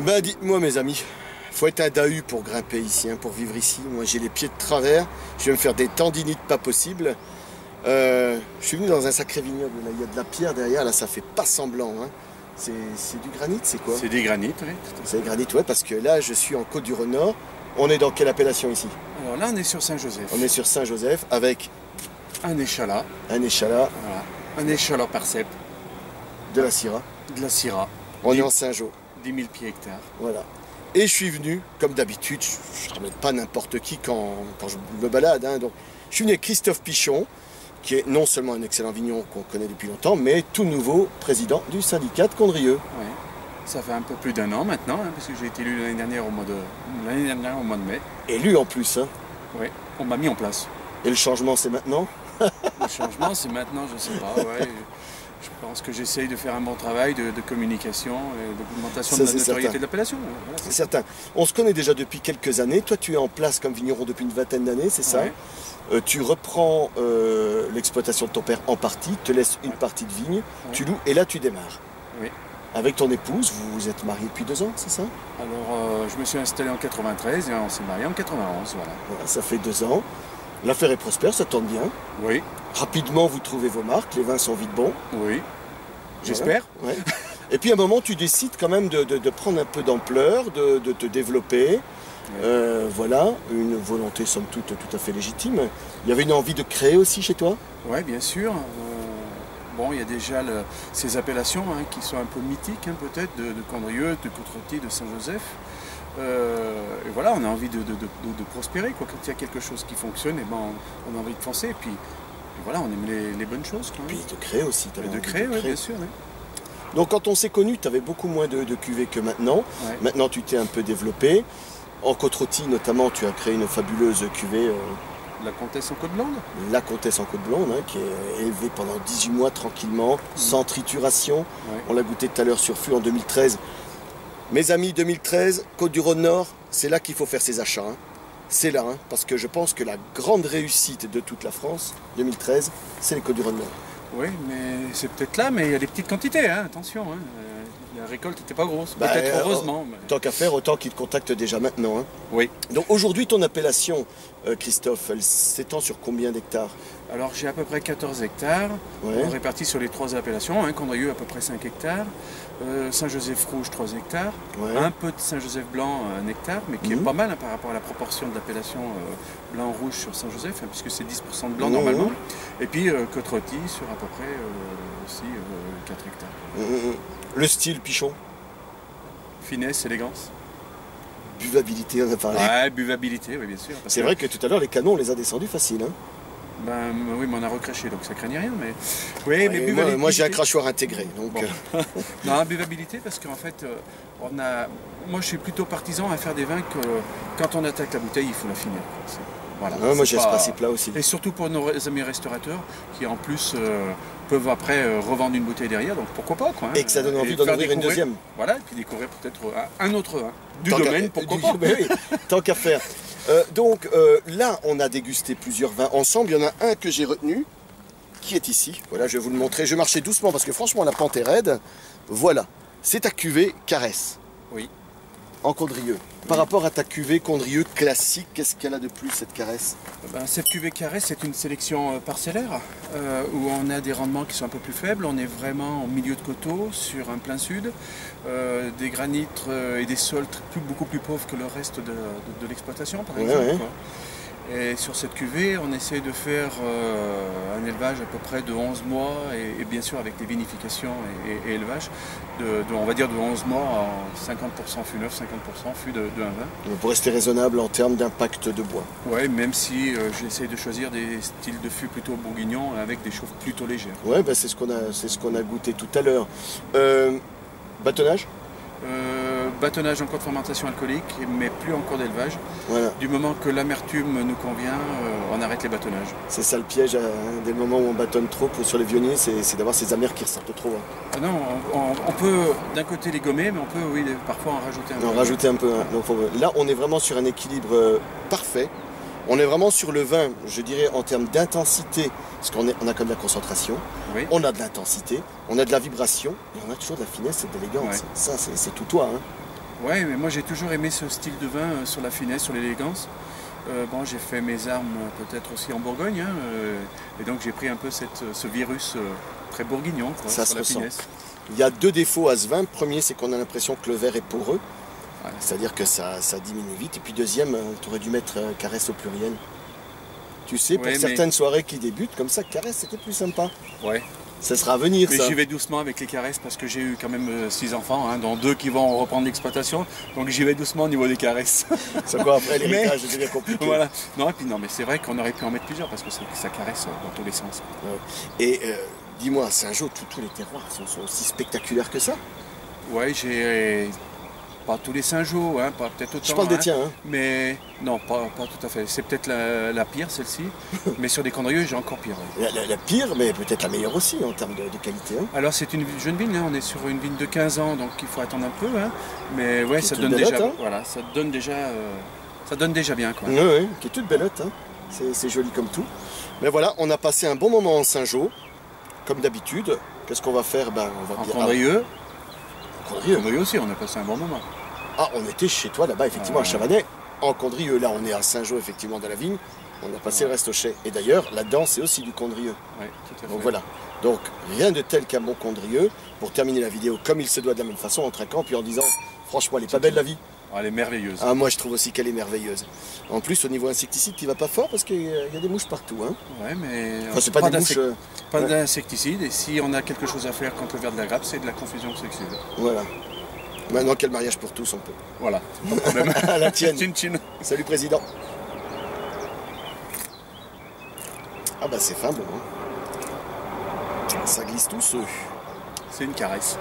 Ben dites-moi mes amis, faut être un dahu pour grimper ici, hein, pour vivre ici. Moi j'ai les pieds de travers, je vais me faire des tendinites pas possibles. Je suis venu dans un sacré vignoble, là. Il y a de la pierre derrière, là ça fait pas semblant. Hein. C'est du granit, c'est quoi? C'est du granit, oui. C'est du granit, ouais, parce que là je suis en Côte-du-Rhône-Nord. On est dans quelle appellation ici? Alors là on est sur Saint-Joseph. On est sur Saint-Joseph avec un échalas. Un échalas. Voilà. Un échalas par cep. De la Syrah. De la Syrah. On est en Saint-Jean. 10 000 pieds hectares. Voilà. Et je suis venu, comme d'habitude, je ne ramène pas n'importe qui quand je me balade. Hein, donc, je suis venu avec Christophe Pichon, qui est non seulement un excellent vigneron qu'on connaît depuis longtemps, mais tout nouveau président du syndicat de Condrieu. Oui. Ça fait un peu plus d'un an maintenant, hein, parce que j'ai été élu l'année dernière au mois de mai. Élu en plus. Hein. Oui, on m'a mis en place. Et le changement, c'est maintenant? Le changement, c'est maintenant, je ne sais pas. Ouais. Je pense que j'essaye de faire un bon travail de communication et d'augmentation de la notoriété de l'appellation. Voilà, c'est certain. On se connaît déjà depuis quelques années. Toi, tu es en place comme vigneron depuis une vingtaine d'années, c'est ça? Ouais. Tu reprends l'exploitation de ton père en partie, te laisses une partie de vigne, tu loues et là, tu démarres. Oui. Avec ton épouse, vous vous êtes mariés depuis 2 ans, c'est ça? Alors, je me suis installé en 93 et on s'est marié en 91, voilà. Voilà, ça fait 2 ans. L'affaire est prospère, ça tourne bien. Oui. Rapidement, vous trouvez vos marques, les vins sont vite bons. Oui. J'espère. Voilà. Ouais. Et puis à un moment, tu décides quand même de prendre un peu d'ampleur, de te développer. Voilà, une volonté somme toute tout à fait légitime. Il y avait une envie de créer aussi chez toi? Oui, bien sûr. Bon, il y a déjà ces appellations hein, qui sont un peu mythiques, hein, peut-être, de Condrieu, de Côte-Rôtie, de Saint-Joseph. Et voilà, on a envie de prospérer. Quoi. Quand il y a quelque chose qui fonctionne, et ben on a envie de foncer. Et puis voilà, on aime les bonnes choses. Quoi. Et puis de créer aussi. De créer, oui, bien sûr. Oui. Donc quand on s'est connus, tu avais beaucoup moins de cuvées que maintenant. Ouais. Maintenant, tu t'es un peu développé. En Côte-Rôtie, notamment, tu as créé une fabuleuse cuvée. La Comtesse en Côte Blonde. La Comtesse en Côte Blonde, hein, qui est élevée pendant 18 mois tranquillement, sans trituration. Ouais. On l'a goûté tout à l'heure sur fût en 2013. Mes amis, 2013, Côte-du-Rhône-Nord, c'est là qu'il faut faire ses achats. Hein. C'est là, hein, parce que je pense que la grande réussite de toute la France, 2013, c'est les Côtes-du-Rhône-Nord. Oui, mais c'est peut-être là, mais il y a des petites quantités, hein, attention. Hein. La récolte n'était pas grosse, peut-être heureusement. Mais... Tant qu'à faire, autant qu'ils te contactent déjà maintenant. Hein. Oui. Donc aujourd'hui, ton appellation, Christophe, elle s'étend sur combien d'hectares? Alors j'ai à peu près 14 hectares, répartis sur les 3 appellations. Hein, Condrieu à peu près 5 hectares, Saint-Joseph rouge 3 hectares, un peu de Saint-Joseph blanc 1 hectare, mais qui est pas mal hein, par rapport à la proportion de l'appellation blanc-rouge sur Saint-Joseph, hein, puisque c'est 10% de blanc normalement. Et puis Côte-Rôtie sur à peu près aussi 4 hectares. Le style Pichon? Finesse, élégance. Buvabilité, on a parlé. Ouais, buvabilité, oui, bien sûr. C'est vrai que tout à l'heure, les canons, on les a descendus facile. Hein. Ben oui, mais on a recraché, donc ça craignait rien. Mais... Oui, mais buvabilité... Moi, j'ai un crachoir intégré. Donc... Bon. Non, buvabilité, parce qu'en fait, moi, je suis plutôt partisan à faire des vins que quand on attaque la bouteille, il faut la finir. Voilà, moi j'ai ce principe-là aussi. Et surtout pour nos amis restaurateurs qui en plus peuvent après revendre une bouteille derrière, donc pourquoi pas quoi. Hein. Et que ça donne envie d'en ouvrir une deuxième. Voilà, et puis découvrir peut-être un autre vin du domaine, pourquoi pas. Oui, tant qu'à faire. Donc là, on a dégusté plusieurs vins ensemble. Il y en a un que j'ai retenu, qui est ici. Voilà, je vais vous le montrer. Je marchais doucement parce que franchement, la pente est raide. Voilà, c'est ta cuvée Caresse. Oui. En Condrieu. Par rapport à ta cuvée Condrieu classique, qu'est-ce qu'elle a de plus cette Caresse? Cette cuvée Caresse, c'est une sélection parcellaire où on a des rendements qui sont un peu plus faibles. On est vraiment au milieu de coteaux, sur un plein sud, des granites et des sols beaucoup plus pauvres que le reste de l'exploitation, par exemple. Quoi. Et sur cette cuvée, on essaie de faire un élevage à peu près de 11 mois et bien sûr avec les vinifications et élevage, on va dire de 11 mois à 50% fût neuf, 50% fût de un vin. Pour rester raisonnable en termes d'impact de bois. Oui, même si j'essaie de choisir des styles de fût plutôt bourguignons avec des chauves plutôt légères. Oui, c'est ce qu'on a goûté tout à l'heure. Bâtonnage? Bâtonnage en cours de fermentation alcoolique, mais plus en cours d'élevage. Voilà. Du moment que l'amertume nous convient, on arrête les bâtonnages. C'est ça le piège, hein, dès le moment où on bâtonne trop sur les vionniers, c'est d'avoir ces amers qui ressortent trop. Hein. Ah non, on peut d'un côté les gommer, mais on peut parfois en rajouter un peu. En rajouter un peu. Hein. Donc, là, on est vraiment sur un équilibre parfait. On est vraiment sur le vin, je dirais, en termes d'intensité, parce qu'on a comme de la concentration, on a de l'intensité, on a de la vibration, et on a toujours de la finesse et de l'élégance. Ouais. Ça, c'est tout toi. Hein. Ouais, mais moi j'ai toujours aimé ce style de vin sur la finesse, sur l'élégance. Bon, j'ai fait mes armes peut-être aussi en Bourgogne, hein, et donc j'ai pris un peu ce virus très bourguignon, quoi, Ça sur se la ressent. finesse. Il y a 2 défauts à ce vin. Premier, c'est qu'on a l'impression que le verre est poreux. Ouais. C'est-à-dire que ça diminue vite. Et puis deuxième, tu aurais dû mettre caresse au pluriel. Tu sais, pour Ouais, mais- certaines soirées qui débutent, comme ça, caresse, c'était plus sympa. Ouais. Ça sera à venir, Mais ça. j'y vais doucement avec les caresses parce que j'ai eu quand même 6 enfants, hein, dont 2 qui vont reprendre l'exploitation. Donc j'y vais doucement au niveau des caresses. C'est quoi après l'héritage, ça devient compliqué. Voilà. Non, et puis non, mais c'est vrai qu'on aurait pu en mettre plusieurs parce que ça caresse dans tous les sens. Ouais. Et dis-moi, Saint-Jean, tous les terroirs sont aussi spectaculaires que ça. Ouais, j'ai pas tous les Saint-Jean, hein, pas peut-être autant. Je parle des tiens, hein. Mais non, pas tout à fait. C'est peut-être la pire, celle-ci. Mais sur des Condrieux, j'ai encore pire. Ouais. La pire, mais peut-être la meilleure aussi en termes de qualité. Hein. Alors c'est une jeune vigne, hein, on est sur une vigne de 15 ans, donc il faut attendre un peu. Hein. Mais ouais, Qui est ça une donne bellote, déjà. hein. Voilà, ça donne déjà bien, quoi. Oui, qui est toute bellotte. Hein. C'est joli comme tout. Mais voilà, on a passé un bon moment en Saint-Jean, comme d'habitude. Qu'est-ce qu'on va faire? On va En bien- Condrieux, Condrieu. Condrieux aussi, on a passé un bon moment. Ah, on était chez toi là-bas, effectivement, à Ouais. Chavanais, en Condrieu. Là, on est à Saint-Jean, effectivement, dans la vigne. On a passé le reste au chai. Et d'ailleurs, là-dedans, c'est aussi du Condrieu. Ouais, tout à fait. Donc voilà. Donc, rien de tel qu'un bon Condrieu. Pour terminer la vidéo comme il se doit de la même façon, en trinquant, puis en disant, franchement, elle est pas belle la vie. Ah, elle est merveilleuse. Ah, moi, je trouve aussi qu'elle est merveilleuse. En plus, au niveau insecticide, qui va pas fort, parce qu'il y a des mouches partout. Hein. Ouais, mais Enfin, c'est pas des mouches... pas ouais. d'insecticide. Et si on a quelque chose à faire contre le ver de la grappe, c'est de la confusion sexuelle. Voilà. Maintenant, quel mariage pour tous, on peut. Voilà, pas de problème. À la tienne. Chin chin. Salut, président. Ah bah, c'est fin bon. Hein. Ça glisse tous. C'est une caresse.